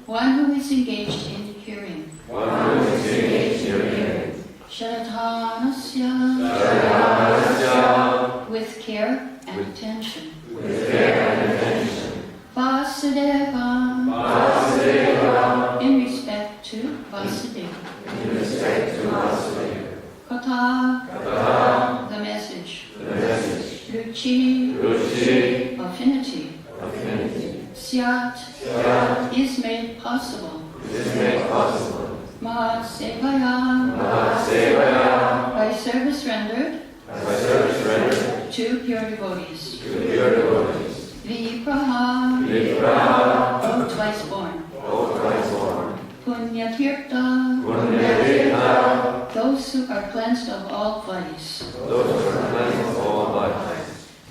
One who is is engaged in hearing. Sharadhanasya. With care and attention. Vasudeva. In respect to Vasudeva. Katha. The message. Ruchi. Affinity. Syat. Is made possible. Mahasevaya. By service rendered. To pure devotees. Vipraha. Oh, twice born. Punyatirtha. Those who are cleansed of all vice.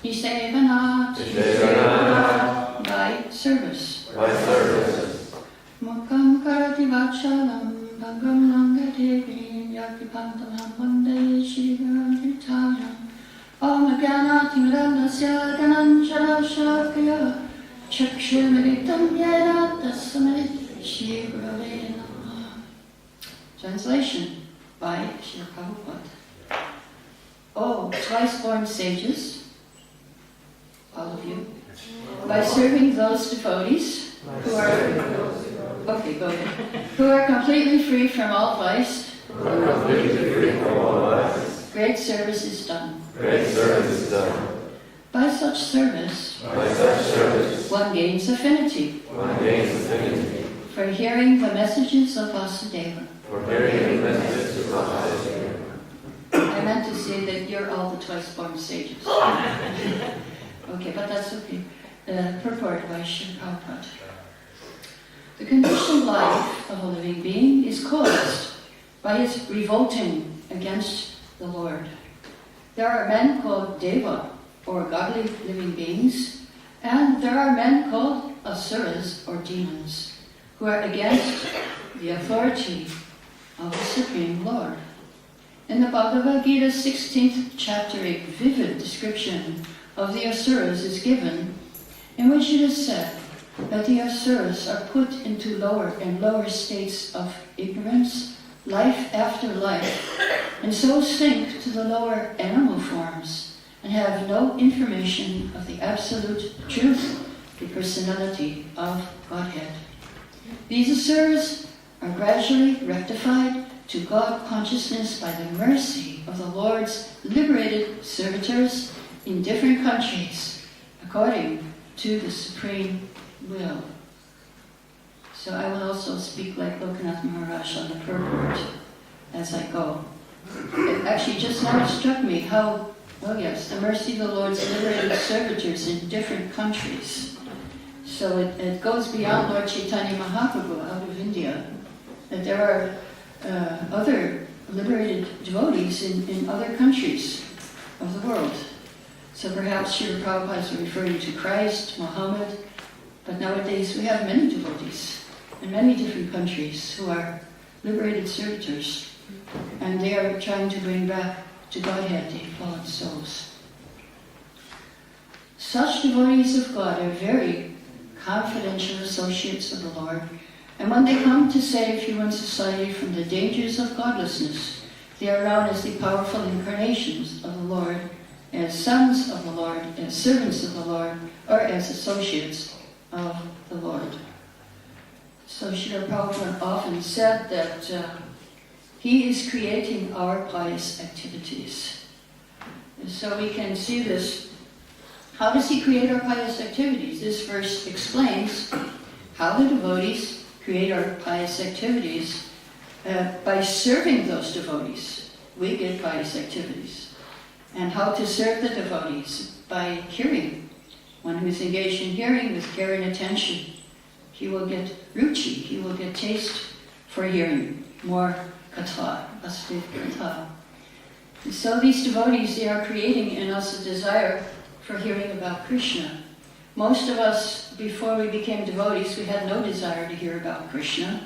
Nisevanat. By service. Mukam karati vachalam bhagam langati yakipantam vande shivaritayam Om Gyanatimirandasya Gananchara Shakya Chakshumiritam Yena Tassamit Shri Gurave Namaha. Translation by Srila Prabhupada. Oh, twice born sages, all of you, by serving those devotees who are who are completely free from all vice, great service is done. By such service, one gains affinity for hearing the messages of Vasudeva. I meant to say that you're all the twice-born sages. Okay, but that's okay. Purport by Srila Prabhupada. The conditioned life of a living being is caused by its revolting against the Lord. There are men called Deva, or godly living beings, and there are men called Asuras, or demons, who are against the authority of the Supreme Lord. In the Bhagavad Gita 16th chapter, a vivid description of the Asuras is given, in which it is said that the Asuras are put into lower and lower states of ignorance, life after life, and so sink to the lower animal forms and have no information of the absolute truth, the personality of Godhead. These Asuras are gradually rectified to God consciousness by the mercy of the Lord's liberated servitors in different countries, according to the supreme will. So I will also speak like Lokanath Maharaj on the purport as I go. It actually just now it struck me how, oh yes, the mercy of the Lord's liberated servitors in different countries. So it goes beyond Lord Chaitanya Mahaprabhu out of India, that there are other liberated devotees in other countries of the world. So perhaps Srila Prabhupada is referring to Christ, Muhammad, but nowadays we have many devotees in many different countries who are liberated servitors, and they are trying to bring back to Godhead the fallen souls. Such devotees of God are very confidential associates of the Lord, and when they come to save human society from the dangers of godlessness, they are known as the powerful incarnations of the Lord, as sons of the Lord, as servants of the Lord, or as associates of the Lord. So Srila Prabhupada often said that he is creating our pious activities. And so we can see this. How does he create our pious activities? This verse explains how the devotees create our pious activities. By serving those devotees, we get pious activities. And how to serve the devotees? By hearing. One who is engaged in hearing with care and attention, he will get ruchi, he will get taste for hearing, more katha, Vasudeva katha. And so these devotees, they are creating in us a desire for hearing about Krishna. Most of us, before we became devotees, we had no desire to hear about Krishna,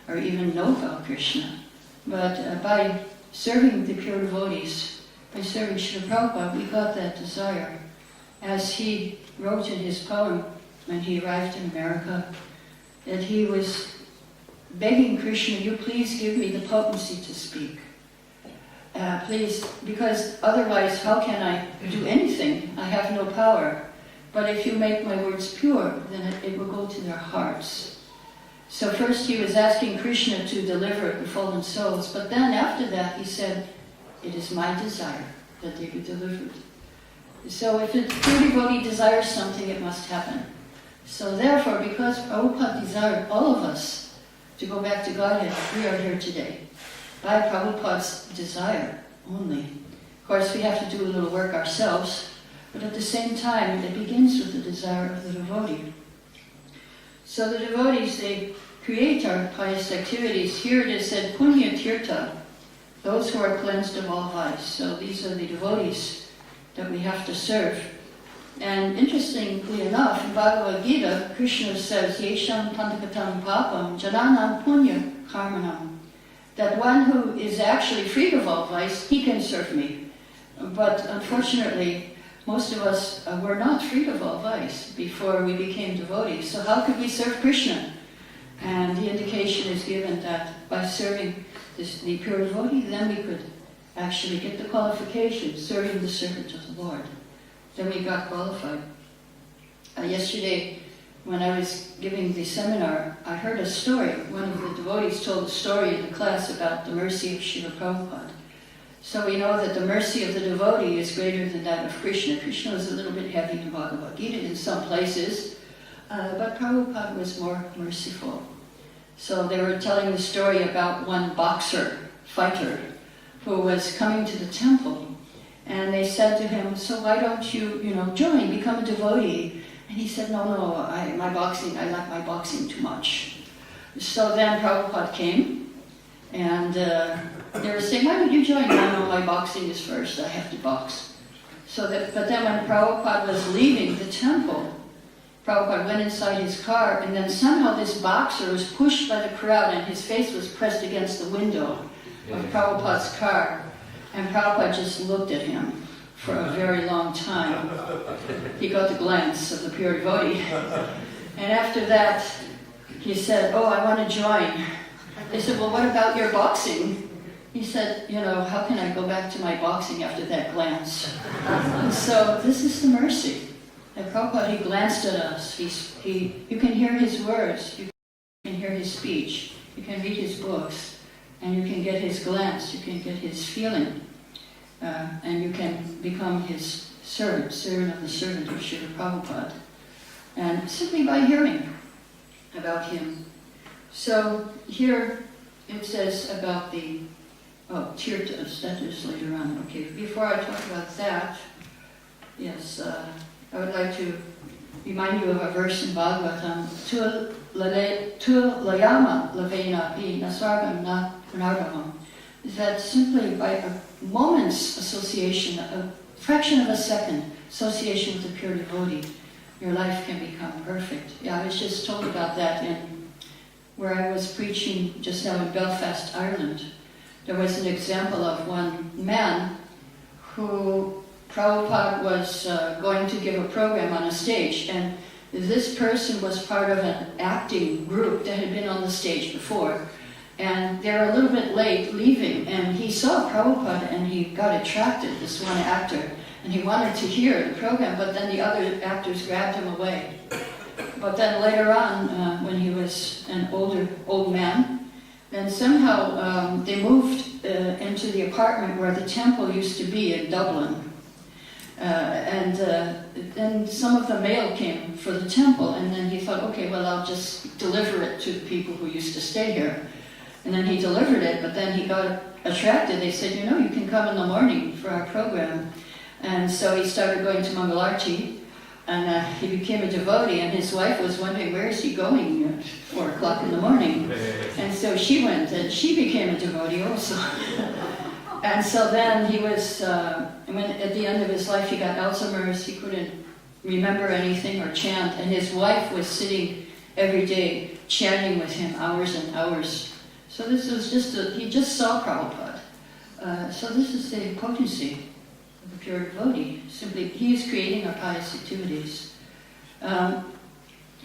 or even know about Krishna. But by serving the pure devotees, by serving Srila Prabhupada, we got that desire. As he wrote in his poem when he arrived in America, that he was begging Krishna, you please give me the potency to speak. Please, because otherwise how can I do anything? I have no power. But if you make my words pure, then it will go to their hearts. So first he was asking Krishna to deliver the fallen souls, but then after that he said, it is my desire that they be delivered. So if a pure devotee desires something, it must happen. So therefore, because Prabhupada desired all of us to go back to Godhead, we are here today. By Prabhupada's desire only. Of course, we have to do a little work ourselves, but at the same time, it begins with the desire of the devotee. So the devotees, they create our pious activities. Here it is said, Punya Tirtha, those who are cleansed of all vice. So these are the devotees that we have to serve. And interestingly enough, in Bhagavad Gita, Krishna says, Yesham Tantakatam Papam Jananam Punya Karmanam, that one who is actually freed of all vice, he can serve me. But unfortunately, most of us were not freed of all vice before we became devotees. So how could we serve Krishna? And the indication is given that by serving the pure devotee, then we could actually get the qualification, serving the servant of the Lord. Then we got qualified. Yesterday, when I was giving the seminar, I heard a story. One of the devotees told a story in the class about the mercy of Srila Prabhupada. So we know that the mercy of the devotee is greater than that of Krishna. Krishna was a little bit heavy in Bhagavad Gita in some places, but Prabhupada was more merciful. So they were telling the story about one fighter, who was coming to the temple. And they said to him, so why don't you, join, become a devotee? And he said, no, I like my boxing too much. So then Prabhupada came, and they were saying, why don't you join? No, my boxing is first, I have to box. But then when Prabhupada was leaving the temple, Prabhupada went inside his car, and then somehow this boxer was pushed by the crowd, and his face was pressed against the window of Prabhupada's car. And Prabhupada just looked at him for a very long time. He got the glance of the pure devotee. And after that, he said, oh, I want to join. They said, well, what about your boxing? He said, how can I go back to my boxing after that glance? And so this is the mercy. And Prabhupada, he glanced at us. You can hear his words. You can hear his speech. You can read his books. And you can get his glance. You can get his feeling. And you can become his servant of the servant of Srila Prabhupada. And simply by hearing about him. So here it says about the tirthas, that is later on. Okay, before I talk about that, yes, I would like to remind you of a verse in Bhagavatam. Tu layama lavena pi nasargam na punargamam. Is that simply by a moment's association, a fraction of a second association with the pure devotee, your life can become perfect. Yeah, I was just told about that where I was preaching just now in Belfast, Ireland. There was an example of one man who Prabhupada was going to give a program on a stage, and this person was part of an acting group that had been on the stage before. And they were a little bit late leaving, and he saw Prabhupada and he got attracted, this one actor, and he wanted to hear the program, but then the other actors grabbed him away. But then later on, when he was an old man, then somehow they moved into the apartment where the temple used to be in Dublin. And then some of the mail came for the temple, and then he thought, okay, well, I'll just deliver it to the people who used to stay here. And then he delivered it, but then he got attracted. They said, you can come in the morning for our program. And so he started going to Mangalarti, and he became a devotee, and his wife was wondering, where is he going at 4 o'clock in the morning? And so she went, and she became a devotee also. And so then he was, when at the end of his life he got Alzheimer's, he couldn't remember anything or chant, and his wife was sitting every day chanting with him hours and hours. So this was he just saw Prabhupada. So this is the potency of the pure devotee. Simply, he is creating our pious activities.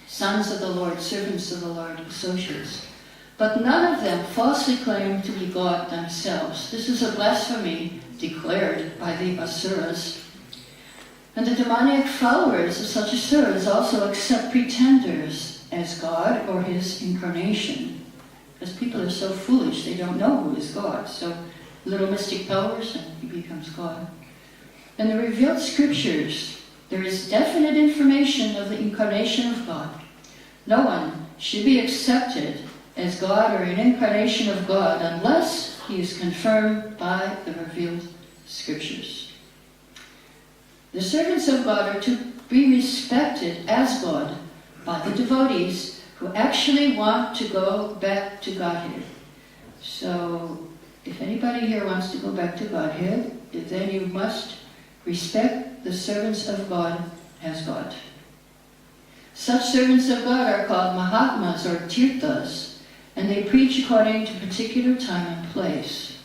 Sons of the Lord, servants of the Lord, associates. but none of them falsely claim to be God themselves. This is a blasphemy declared by the Asuras. And the demoniac followers of such Asuras also accept pretenders as God or his incarnation. Because people are so foolish, they don't know who is God. So little mystic powers and he becomes God. In the revealed scriptures, there is definite information of the incarnation of God. No one should be accepted as God or an incarnation of God unless he is confirmed by the revealed scriptures. The servants of God are to be respected as God by the devotees who actually want to go back to Godhead. So, if anybody here wants to go back to Godhead, then you must respect the servants of God as God. Such servants of God are called Mahatmas or Tirthas, and they preach according to particular time and place.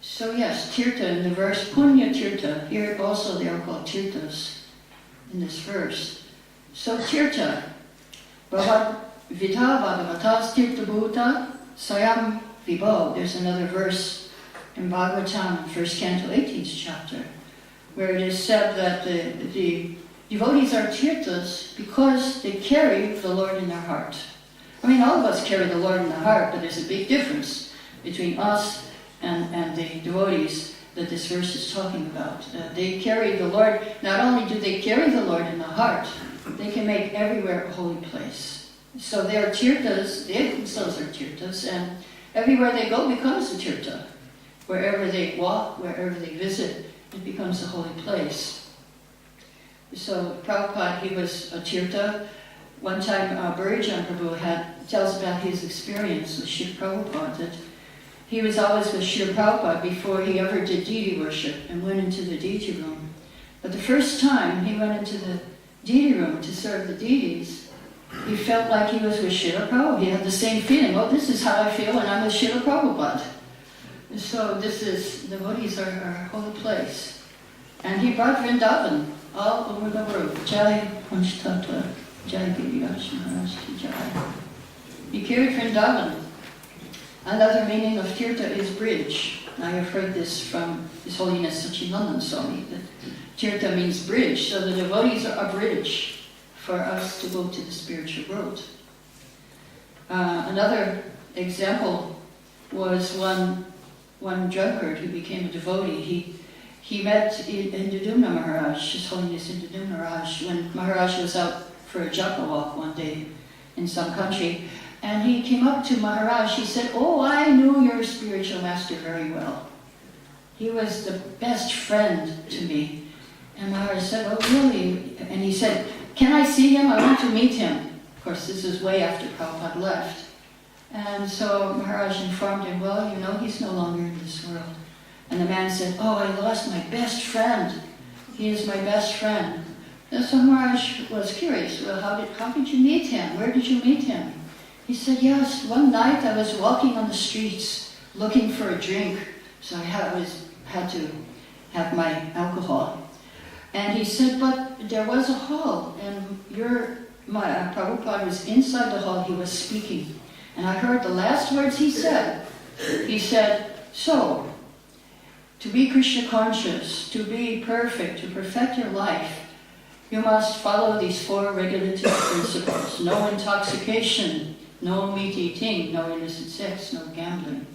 So yes, Tirtha in the verse, Punya Tirtha, here also they are called Tirthas in this verse. So Tirtha, Bhavad Vita Bhagavatas Tirtha Bhuta Sayam Vibho. There's another verse in Bhagavatam, 1st Canto, 18th chapter, where it is said that the devotees are Tirthas because they carry the Lord in their heart. I mean, all of us carry the Lord in the heart, but there's a big difference between us and the devotees that this verse is talking about. They carry the Lord, not only do they carry the Lord in the heart, they can make everywhere a holy place. So they are Tirthas, they themselves are Tirthas, and everywhere they go becomes a Tirtha. Wherever they walk, wherever they visit, it becomes a holy place. So Prabhupada, he was a Tirtha. One time Burijan Prabhu tells about his experience with Srila Prabhupada, that he was always with Srila Prabhupada before he ever did deity worship and went into the deity room. But the first time he went into the deity room to serve the deities, he felt like he was with Srila Prabhupada. He had the same feeling, oh, this is how I feel when I'm with Srila Prabhupada. So this is, devotees are a holy place. And he brought Vrindavan all over the world. Jai Panchtattva, Jai Giriraj Maharaj Ki Jai. He carried Vrindavan. Another meaning of Tirtha is bridge. I have heard this from His Holiness Sachidananda Swami, that Tirtha means bridge, so the devotees are a bridge for us to go to the spiritual world. Another example was one drunkard who became a devotee. He met Indudumna Maharaj, His Holiness Indudumna Maharaj, when Maharaj was out for a japa walk one day in some country. And he came up to Maharaj, he said, oh, I knew your spiritual master very well. He was the best friend to me. And Maharaj said, oh, really? And he said, can I see him? I want to meet him. Of course, this is way after Prabhupada left. And so Maharaj informed him, well, you know, he's no longer in this world. And the man said, oh, I lost my best friend. He is my best friend. And so Maharaj was curious, well, how did you meet him? Where did you meet him? He said, yes, one night I was walking on the streets looking for a drink. So I had to have my alcohol. And he said, but there was a hall, and Prabhupada was inside the hall, he was speaking. And I heard the last words he said. He said, so, to be Krishna conscious, to be perfect, to perfect your life, you must follow these 4 regulative principles. No intoxication, no meat eating, no illicit sex, no gambling.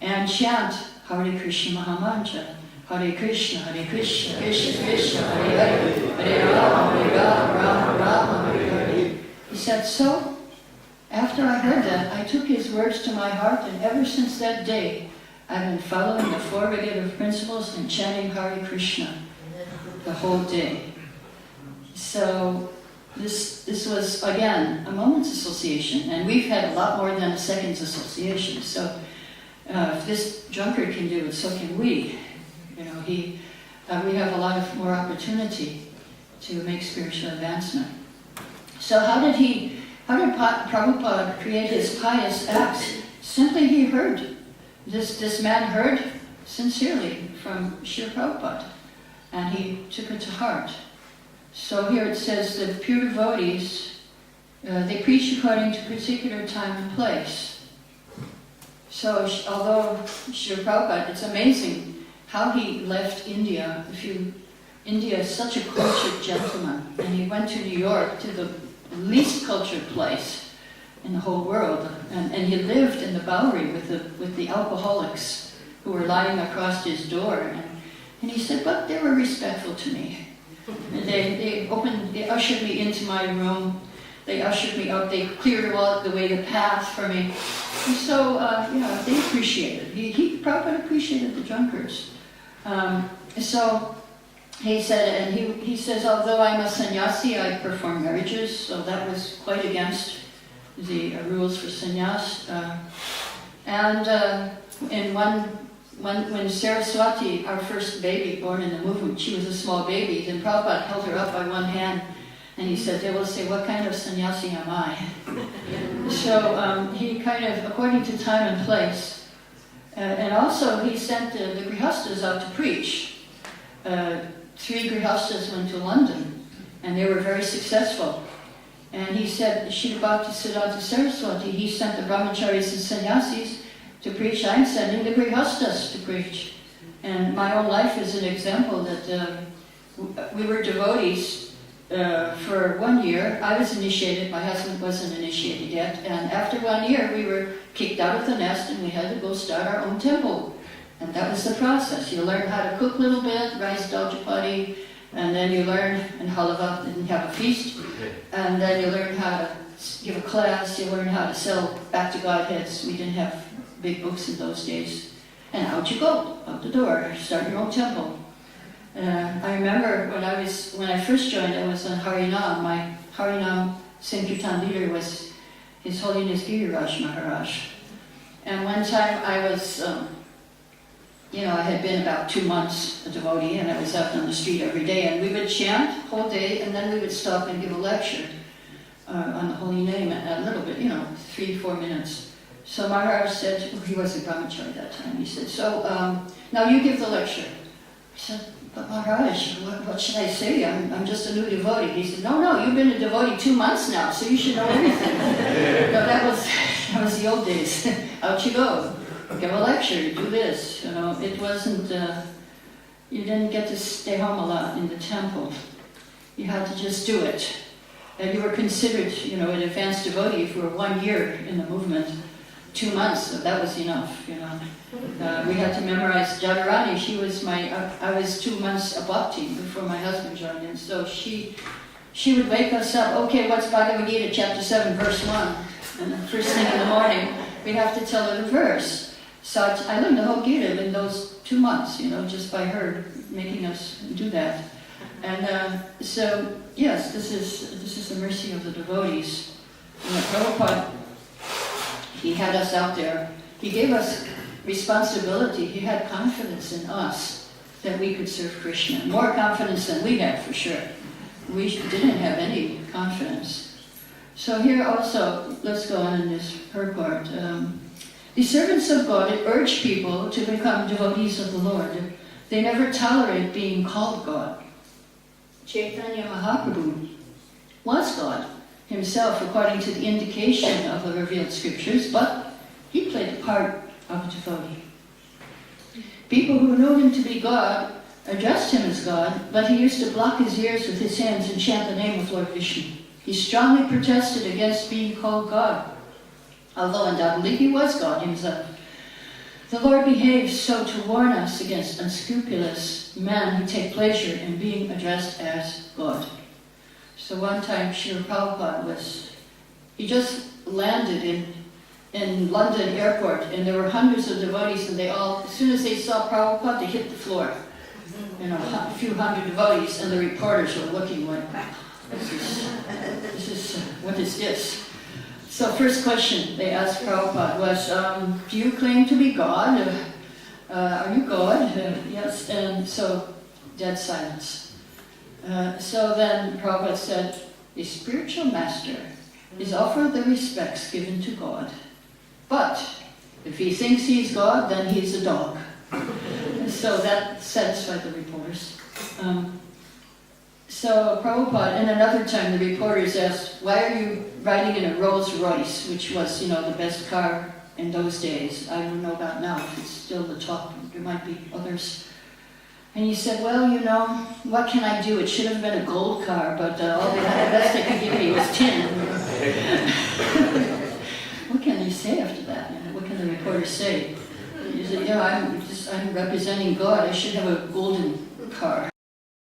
And chant Hare Krishna Mahamantra. Hare Krishna, Krishna Krishna, Hare Hare, Hare Rama, Rama Rama, Hare Hare. He said, so, after I heard that, I took his words to my heart, and ever since that day, I've been following the 4 regulative principles and chanting Hare Krishna the whole day. So, this was, again, a moment's association, and we've had a lot more than a second's association. So, if this drunkard can do it, so can we. You know, we have a lot of more opportunity to make spiritual advancement. So how did Prabhupada create his pious acts? Simply he heard. This man heard sincerely from Srila Prabhupada, and he took it to heart. So here it says that pure devotees They preach according to particular time and place. So, although Srila Prabhupada, it's amazing how he left India. India is such a cultured gentleman, and he went to New York, to the least cultured place in the whole world, and he lived in the Bowery with the alcoholics who were lying across his door, and he said, but they were respectful to me. And they ushered me into my room, they ushered me up, they cleared the path for me. And so, they appreciated. He Prabhupada appreciated the drunkards. So he said, and he says, although I'm a sannyasi, I perform marriages, so that was quite against the rules for sannyas. When Saraswati, our first baby born in the movement, she was a small baby, then Prabhupada held her up by one hand, and he said, they will say, what kind of sannyasi am I? So he kind of, according to time and place, and also he sent the grihastas out to preach. 3 grihastas went to London, and they were very successful. And he said, Srila Bhaktisiddhanta Saraswati, he sent the brahmacharis and sannyasis to preach. I'm sending the grihastas to preach. And my own life is an example that we were devotees for 1 year. I was initiated, my husband wasn't initiated yet. And after 1 year, we were kicked out of the nest and we had to go start our own temple. And that was the process. You learn how to cook a little bit, rice dal chapati, and then you learn, and halava, didn't have a feast, and then you learn how to give a class, you learn how to sell back to Godheads. We didn't have big books in those days. And out you go, out the door, start your own temple. I remember when I first joined, I was on Harinam. My Harinam Sankirtan leader was His Holiness Giriraj Maharaj. And one time I was, I had been about 2 months a devotee, and I was out on the street every day, and we would chant whole day, and then we would stop and give a lecture on the holy name, a little bit, 3-4 minutes. So Maharaj said, he was a brahmachari at that time, he said, so now you give the lecture. I said, but Maharaj, what should I say? I'm just a new devotee. He said, no, you've been a devotee 2 months now, so you should know everything. No, that was the old days. Out you go. Give a lecture, do this. It wasn't, you didn't get to stay home a lot in the temple. You had to just do it. And you were considered, an advanced devotee for 1 year in the movement. 2 months, so that was enough, We had to memorize Narayani. I was 2 months a bhakti before my husband joined in. So she would wake us up, okay, what's Bhagavad Gita, chapter 7, verse 1? And the first thing in the morning, we'd have to tell her the verse. So I learned the whole Gita in those 2 months, just by her making us do that. And so, yes, this is the mercy of the devotees. Prabhupada, he had us out there. He gave us responsibility. He had confidence in us that we could serve Krishna. More confidence than we had, for sure. We didn't have any confidence. So here also, let's go on in this purport. The servants of God urge people to become devotees of the Lord. They never tolerate being called God. Chaitanya Mahaprabhu was God himself, according to the indication of the revealed scriptures, but he played the part of a devotee. People who knew him to be God addressed him as God, but he used to block his ears with his hands and chant the name of Lord Vishnu. He strongly protested against being called God, although undoubtedly he was God himself. The Lord behaves so to warn us against unscrupulous men who take pleasure in being addressed as God. So one time Srila Prabhupada he just landed in London airport, and there were hundreds of devotees, and they all, as soon as they saw Prabhupada, they hit the floor. A few hundred devotees, and the reporters were looking like, what is this? So first question they asked Prabhupada was, do you claim to be God? Are you God? Yes. And so, dead silence. So then Prabhupada said, a spiritual master is offered the respects given to God. But if he thinks he's God, then he's a dog. So that satisfied the reporters. So Prabhupada, and another time the reporters asked, why are you riding in a Rolls Royce, which was, you know, the best car in those days. I don't know about now, if it's still the top, there might be others. And he said, well, you know, what can I do? It should have been a gold car, but all the best they could give me was tin. What can they say after that? You know, what can the reporter say? He said, yeah, I'm representing God. I should have a golden car.